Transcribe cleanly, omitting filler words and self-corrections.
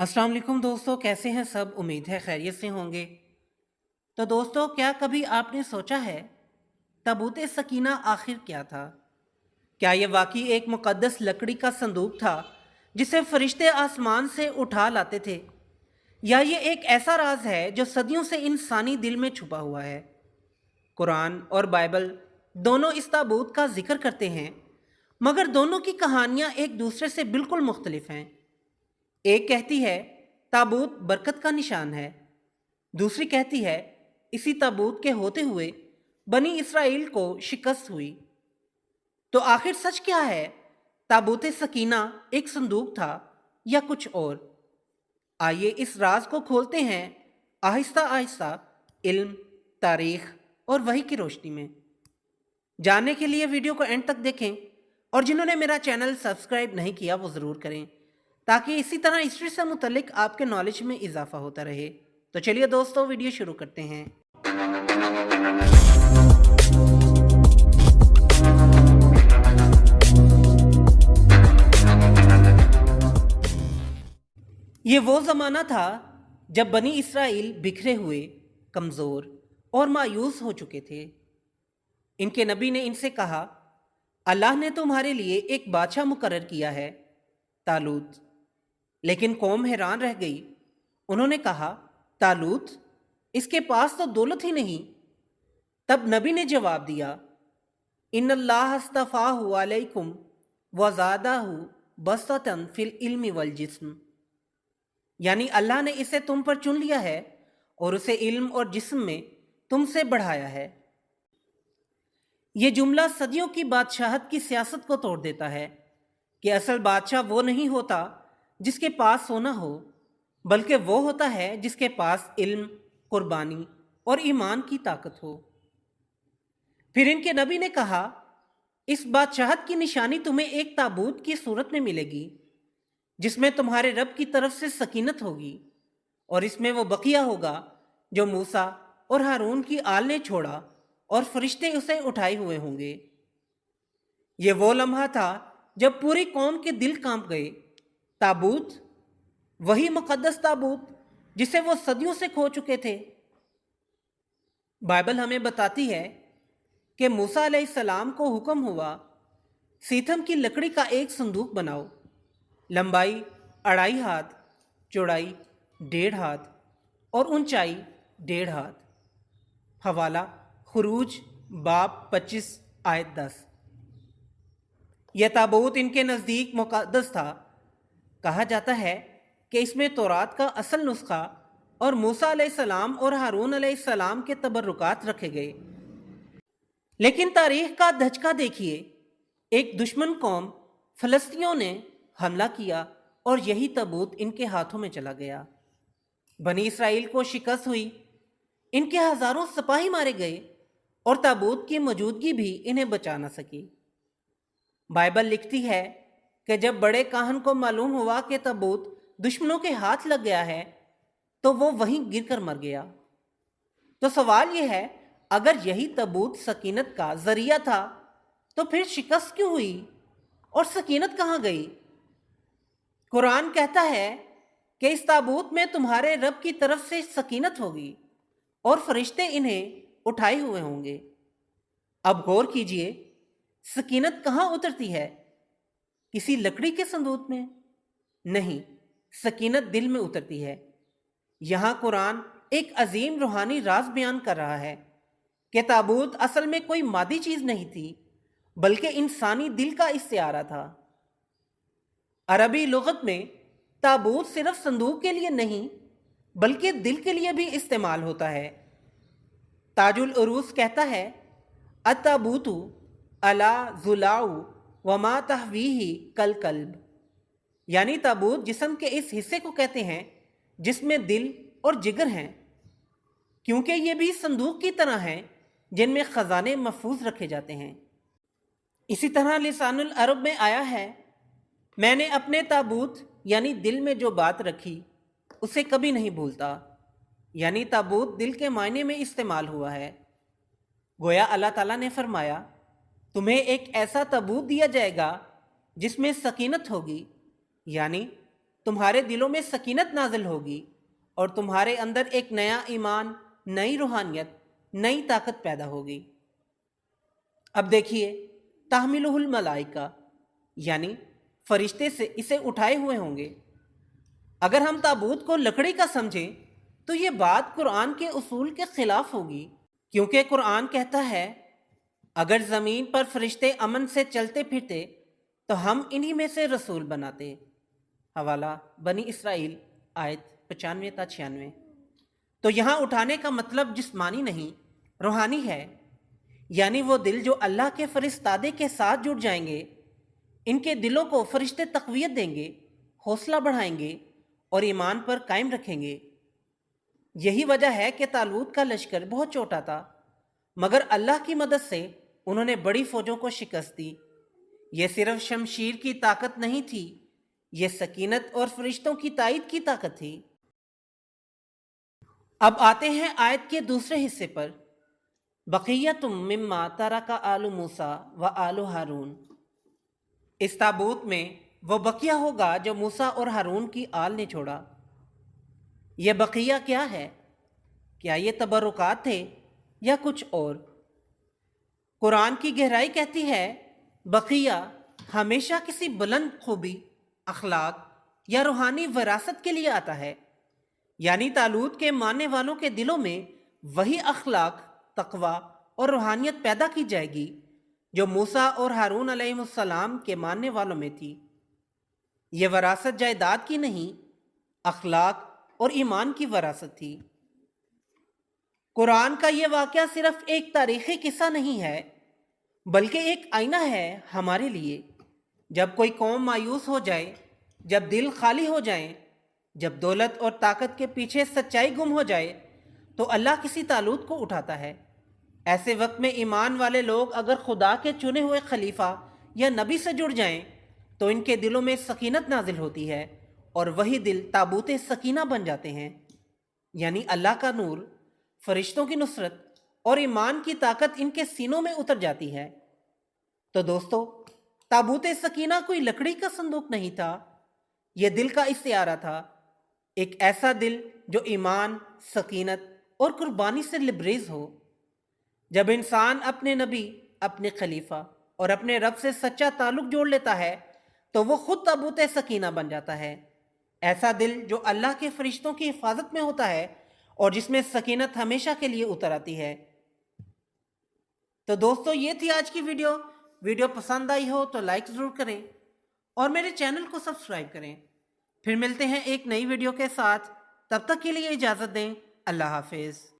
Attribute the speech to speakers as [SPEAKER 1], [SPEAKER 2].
[SPEAKER 1] अस्सलाम वालेकुम दोस्तों, कैसे हैं सब? उम्मीद है खैरियत से होंगे। तो दोस्तों, क्या कभी आपने सोचा है ताबूत सकीना आखिर क्या था? क्या ये वाकई एक मुक़द्दस लकड़ी का संदूक था जिसे फरिश्ते आसमान से उठा लाते थे, या ये एक ऐसा राज है जो सदियों से इंसानी दिल में छुपा हुआ है? कुरान और बाइबल दोनों इस ताबूत का जिक्र करते हैं, मगर दोनों की कहानियाँ एक दूसरे से बिल्कुल मुख्तलिफ हैं। एक कहती है ताबूत बरकत का निशान है, दूसरी कहती है इसी ताबूत के होते हुए बनी इसराइल को शिकस्त हुई। तो आखिर सच क्या है? ताबूत सकीना एक संदूक था या कुछ और? आइए इस राज को खोलते हैं आहिस्ता आहिस्ता, इल्म, तारीख और वही की रोशनी में। जानने के लिए वीडियो को एंड तक देखें, और जिन्होंने मेरा चैनल सब्सक्राइब नहीं किया वो ज़रूर करें, ताकि इसी तरह हिस्ट्री से मुतल्लिक आपके नॉलेज में इजाफा होता रहे। तो चलिए दोस्तों, वीडियो शुरू करते हैं। ये वो ज़माना था जब बनी इसराइल बिखरे हुए, कमज़ोर और मायूस हो चुके थे। इनके नबी ने इनसे कहा, अल्लाह ने तुम्हारे लिए एक बादशाह मुकर्रर किया है, तालूत। लेकिन कौम हैरान रह गई। उन्होंने कहा, तालूत, इसके पास तो दौलत ही नहीं। तब नबी ने जवाब दिया, इन्नल्लाह अस्तफ़ाहु अलैकुम वज़ादहु बसतन फिल इल्मि वल जिस्म। यानी अल्लाह ने इसे तुम पर चुन लिया है और उसे इल्म और जिस्म में तुमसे बढ़ाया है। ये जुमला सदियों की बादशाहत की सियासत को तोड़ देता है कि असल बादशाह वो नहीं होता जिसके पास सोना हो, बल्कि वो होता है जिसके पास इल्म, कुर्बानी और ईमान की ताकत हो। फिर इनके नबी ने कहा, इस बादशाहत की निशानी तुम्हें एक ताबूत की सूरत में मिलेगी जिसमें तुम्हारे रब की तरफ से सकीनत होगी, और इसमें वो बकिया होगा जो मूसा और हारून की आल ने छोड़ा और फरिश्ते उसे उठाए हुए होंगे। ये वो लम्हा था जब पूरी कौम के दिल कांप गए। ताबूत, वही मुकद्दस ताबूत जिसे वो सदियों से खो चुके थे। बाइबल हमें बताती है कि मूसा अलैहिस्सलाम को हुक्म हुआ, सीथम की लकड़ी का एक संदूक बनाओ, लंबाई 2.5 हाथ, चौड़ाई 1.5 हाथ और ऊंचाई 1.5 हाथ। हवाला खुरूज बाब 25 आयत 10। यह ताबूत इनके नज़दीक मुक़द्दस था। कहा जाता है कि इसमें तौरात का असल नुस्खा और मूसा अलैहिस्सलाम और हारून अलैहिस्सलाम के तबर्रुकात रखे गए। लेकिन तारीख का धचका देखिए, एक दुश्मन कौम फ़लस्तीनियों ने हमला किया और यही ताबूत इनके हाथों में चला गया। बनी इसराइल को शिकस्त हुई, इनके हज़ारों सिपाही मारे गए और ताबूत की मौजूदगी भी इन्हें बचा न सकी। बाइबल लिखती है कि जब बड़े काहन को मालूम हुआ कि ताबूत दुश्मनों के हाथ लग गया है, तो वो वहीं गिरकर मर गया। तो सवाल यह है, अगर यही ताबूत सकीनत का जरिया था, तो फिर शिकस्त क्यों हुई और सकीनत कहाँ गई? कुरान कहता है कि इस ताबूत में तुम्हारे रब की तरफ से सकीनत होगी और फरिश्ते इन्हें उठाए हुए होंगे। अब गौर कीजिए, सकीनत कहाँ उतरती है? किसी लकड़ी के संदूक में? नहीं, सकीनत दिल में उतरती है। यहाँ कुरान एक अजीम रूहानी राज बयान कर रहा है कि ताबूत असल में कोई मादी चीज नहीं थी, बल्कि इंसानी दिल का इस्तिआरा था। अरबी लुगत में ताबूत सिर्फ संदूक के लिए नहीं, बल्कि दिल के लिए भी इस्तेमाल होता है। ताजुल उरूस कहता है, अताबूतु अला जुलाउ वमा तहवीही कल कल्ब। यानी ताबूत जिस्म के इस हिस्से को कहते हैं जिसमें दिल और जिगर हैं, क्योंकि ये भी संदूक की तरह हैं जिनमें खजाने महफूज रखे जाते हैं। इसी तरह लिसानुल अरब में आया है, मैंने अपने ताबूत यानी दिल में जो बात रखी उसे कभी नहीं भूलता। यानी ताबूत दिल के मायने में इस्तेमाल हुआ है। गोया अल्लाह ताला ने फरमाया, तुम्हें एक ऐसा ताबूत दिया जाएगा जिसमें सकीनत होगी, यानी تمہارے دلوں میں سکینت نازل ہوگی اور تمہارے اندر ایک نیا ایمان، نئی روحانیت، نئی طاقت پیدا ہوگی۔ اب دیکھیے، تحملہ الملائکہ یعنی فرشتے سے اسے اٹھائے ہوئے ہوں گے۔ اگر ہم تابوت کو لکڑی کا سمجھیں تو یہ بات قرآن کے اصول کے خلاف ہوگی، کیونکہ قرآن کہتا ہے اگر زمین پر فرشتے امن سے چلتے پھرتے تو ہم انہی میں سے رسول بناتے۔ حوالہ بنی اسرائیل آیت 95 تا 96۔ تو یہاں اٹھانے کا مطلب جسمانی نہیں، روحانی ہے، یعنی وہ دل جو اللہ کے فرستادے کے ساتھ جڑ جائیں گے، ان کے دلوں کو فرشتے تقویت دیں گے، حوصلہ بڑھائیں گے اور ایمان پر قائم رکھیں گے۔ یہی وجہ ہے کہ طالوت کا لشکر بہت چھوٹا تھا، مگر اللہ کی مدد سے انہوں نے بڑی فوجوں کو شکست دی۔ یہ صرف شمشیر کی طاقت نہیں تھی، یہ سکینت اور فرشتوں کی تائید کی طاقت تھی۔ اب آتے ہیں آیت کے دوسرے حصے پر، بقیۃ مما ترک آل موسیٰ و آل ہارون۔ اس تابوت میں وہ بقیہ ہوگا جو موسیٰ اور ہارون کی آل نے چھوڑا۔ یہ بقیہ کیا ہے؟ کیا یہ تبرکات تھے یا کچھ اور؟ قرآن کی گہرائی کہتی ہے بقیہ ہمیشہ کسی بلند خوبی، اخلاق یا روحانی وراثت کے لیے آتا ہے، یعنی طالوت کے ماننے والوں کے دلوں میں وہی اخلاق، تقوی اور روحانیت پیدا کی جائے گی جو موسیٰ اور ہارون علیہ السلام کے ماننے والوں میں تھی۔ یہ وراثت جائیداد کی نہیں، اخلاق اور ایمان کی وراثت تھی۔ قرآن کا یہ واقعہ صرف ایک تاریخی قصہ نہیں ہے، بلکہ ایک آئینہ ہے ہمارے لیے۔ جب کوئی قوم مایوس ہو جائے، جب دل خالی ہو جائیں، جب دولت اور طاقت کے پیچھے سچائی گم ہو جائے، تو اللہ کسی طالوت کو اٹھاتا ہے۔ ایسے وقت میں ایمان والے لوگ اگر خدا کے چنے ہوئے خلیفہ یا نبی سے جڑ جائیں تو ان کے دلوں میں سکینت نازل ہوتی ہے اور وہی دل تابوت سکینہ بن جاتے ہیں، یعنی اللہ کا نور، فرشتوں کی نصرت اور ایمان کی طاقت ان کے سینوں میں اتر جاتی ہے۔ تو دوستو، تابوت سکینہ کوئی لکڑی کا صندوق نہیں تھا، یہ دل کا استعارہ تھا، ایک ایسا دل جو ایمان، سکینت اور قربانی سے لبریز ہو۔ جب انسان اپنے نبی، اپنے خلیفہ اور اپنے رب سے سچا تعلق جوڑ لیتا ہے تو وہ خود تابوت سکینہ بن جاتا ہے، ایسا دل جو اللہ کے فرشتوں کی حفاظت میں ہوتا ہے اور جس میں سکینت ہمیشہ کے لیے اتر آتی ہے۔ تو دوستو، یہ تھی آج کی ویڈیو پسند آئی ہو تو لائک ضرور کریں اور میرے چینل کو سبسکرائب کریں۔ پھر ملتے ہیں ایک نئی ویڈیو کے ساتھ، تب تک کے لیے اجازت دیں۔ اللہ حافظ۔